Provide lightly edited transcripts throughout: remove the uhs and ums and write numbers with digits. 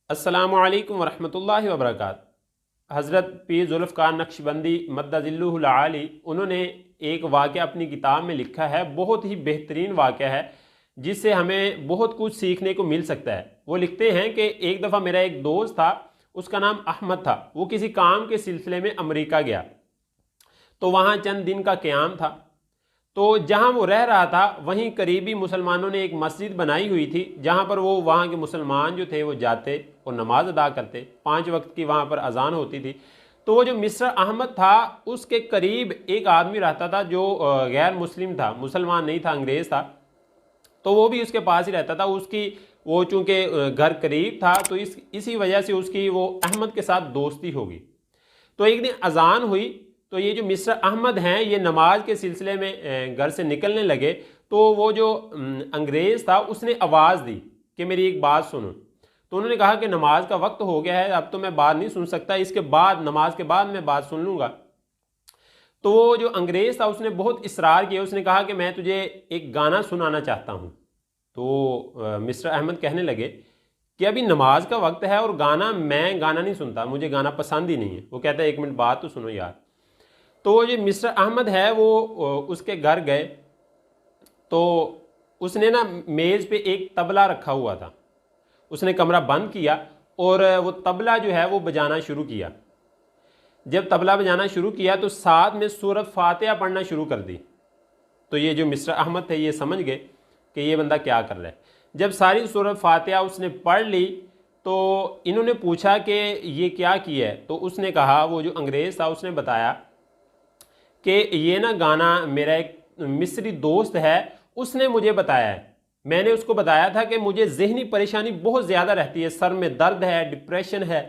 अस्सलामु अलैकुम वरहमतुल्लाहि वबरकातुहू। हज़रत पीर ज़ुल्फ़िकार नक्शबंदी मद्दज़िल्लुहुल आली उन्होंने एक वाक़या अपनी किताब में लिखा है, बहुत ही बेहतरीन वाक़या है जिससे हमें बहुत कुछ सीखने को मिल सकता है। वो लिखते हैं कि एक दफ़ा मेरा एक दोस्त था, उसका नाम अहमद था। वो किसी काम के सिलसिले में अमेरिका गया, तो वहाँ चंद दिन का क़याम था। तो जहाँ वो रह रहा था वहीं करीबी मुसलमानों ने एक मस्जिद बनाई हुई थी, जहाँ पर वो वहाँ के मुसलमान जो थे वो जाते और नमाज अदा करते। 5 वक्त की वहाँ पर अजान होती थी। तो वो जो मिस्टर अहमद था उसके करीब एक आदमी रहता था जो गैर मुस्लिम था, मुसलमान नहीं था, अंग्रेज़ था। तो वो भी उसके पास ही रहता था। उसकी वो चूँकि घर करीब था तो इसी वजह से उसकी वो अहमद के साथ दोस्ती होगी। तो एक दिन अजान हुई तो ये जो मिस्टर अहमद हैं ये नमाज के सिलसिले में घर से निकलने लगे। तो वो जो अंग्रेज़ था उसने आवाज़ दी कि मेरी एक बात सुनो। तो उन्होंने कहा कि नमाज का वक्त हो गया है, अब तो मैं बात नहीं सुन सकता, इसके बाद नमाज के बाद मैं बात सुन लूँगा। तो वो जो अंग्रेज़ था उसने बहुत इसरार किया, उसने कहा कि मैं तुझे एक गाना सुनाना चाहता हूँ। तो मिस्टर अहमद कहने लगे कि अभी नमाज का वक्त है और मैं गाना नहीं सुनता, मुझे गाना पसंद ही नहीं है। वो कहता है 1 मिनट बात तो सुनो यार। तो जो मिस्टर अहमद है वो उसके घर गए तो उसने ना मेज़ पे एक तबला रखा हुआ था। उसने कमरा बंद किया और वो तबला जो है वो बजाना शुरू किया। जब तबला बजाना शुरू किया तो साथ में सूरत फातिहा पढ़ना शुरू कर दी। तो ये जो मिस्टर अहमद थे ये समझ गए कि ये बंदा क्या कर रहा है। जब सारी सूरत फातिहा उसने पढ़ ली तो इन्होंने पूछा कि ये क्या किया है। तो उसने कहा, वो जो अंग्रेज़ था उसने बताया कि ये ना गाना मेरा एक मिस्री दोस्त है उसने मुझे बताया है। मैंने उसको बताया था कि मुझे ज़हनी परेशानी बहुत ज़्यादा रहती है, सर में दर्द है, डिप्रेशन है।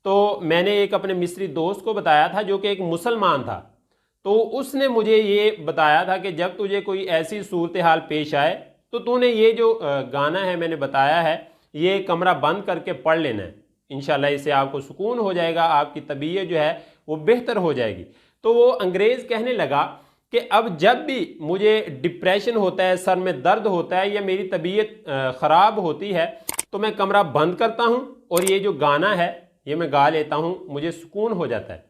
तो मैंने एक अपने मिस्री दोस्त को बताया था जो कि एक मुसलमान था। तो उसने मुझे ये बताया था कि जब तुझे कोई ऐसी सूरत हाल पेश आए तो तूने ये जो गाना है मैंने बताया है ये कमरा बंद करके पढ़ लेना है। इंशाल्लाह इससे आपको सुकून हो जाएगा, आपकी तबीयत जो है वो बेहतर हो जाएगी। तो वो अंग्रेज़ कहने लगा कि अब जब भी मुझे डिप्रेशन होता है, सर में दर्द होता है या मेरी तबीयत ख़राब होती है तो मैं कमरा बंद करता हूँ और ये जो गाना है ये मैं गा लेता हूँ, मुझे सुकून हो जाता है।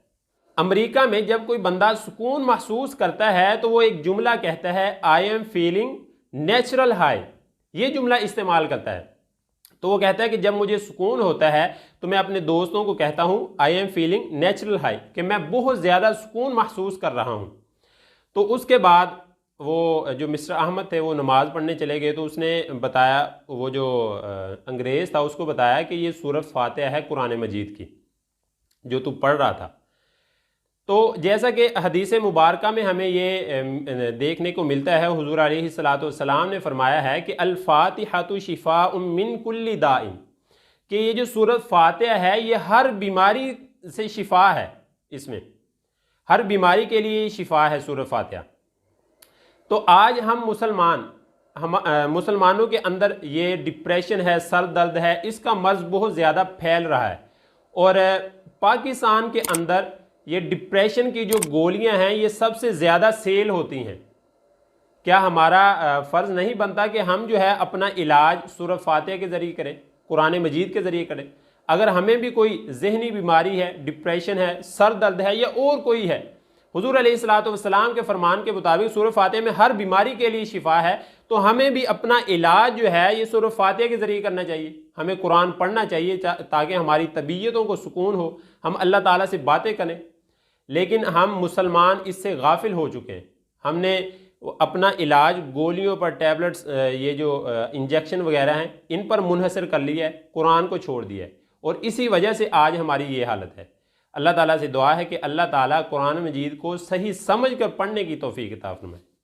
अमेरिका में जब कोई बंदा सुकून महसूस करता है तो वो एक जुमला कहता है, I am feeling natural high. ये जुमला इस्तेमाल करता है। तो वो कहता है कि जब मुझे सुकून होता है तो मैं अपने दोस्तों को कहता हूँ I am feeling natural high, कि मैं बहुत ज़्यादा सुकून महसूस कर रहा हूँ। तो उसके बाद वो जो मिस्टर अहमद थे वो नमाज़ पढ़ने चले गए। तो उसने बताया, वो जो अंग्रेज़ था उसको बताया कि ये सूरत फातिहा है कुरान मजीद की जो तू पढ़ रहा था। तो जैसा कि हदीस मुबारक में हमें ये देखने को मिलता है, हुज़ूर अलैहिस्सलातु वस्सलाम ने फरमाया है कि अल फातिहातु शिफाउम मिन कुल्ली दाइन, कि ये जो सूरत फातिहा है ये हर बीमारी से शिफा है। इसमें हर बीमारी के लिए शिफा है सूरत फातिहा। तो आज हम मुसलमानों के अंदर ये डिप्रेशन है, सर दर्द है, इसका मर्ज़ बहुत ज़्यादा फैल रहा है। और पाकिस्तान के अंदर ये डिप्रेशन की जो गोलियां हैं ये सबसे ज़्यादा सेल होती हैं। क्या हमारा फ़र्ज़ नहीं बनता कि हम जो है अपना इलाज सूरत फातिहा के ज़रिए करें, कुरान मजीद के ज़रिए करें? अगर हमें भी कोई ज़हनी बीमारी है, डिप्रेशन है, सर दर्द है या और कोई है, हुज़ूर अलैहिस्सलातु वस्सलाम के फरमान के मुताबिक सूरत फातिहा में हर बीमारी के लिए शिफा है। तो हमें भी अपना इलाज जो है ये सूरत फातिहा के ज़रिए करना चाहिए। हमें कुरान पढ़ना चाहिए ताकि हमारी तबीयतों को सुकून हो, हम अल्लाह ताला से बातें करें। लेकिन हम मुसलमान इससे गाफिल हो चुके हैं। हमने अपना इलाज गोलियों पर, टैबलेट्स, ये जो इंजेक्शन वगैरह हैं इन पर मुनहसर कर लिया है, कुरान को छोड़ दिया है। और इसी वजह से आज हमारी ये हालत है। अल्लाह ताला से दुआ है कि अल्लाह ताला कुरान मजीद को सही समझ कर पढ़ने की तौफीक अता फरमाए।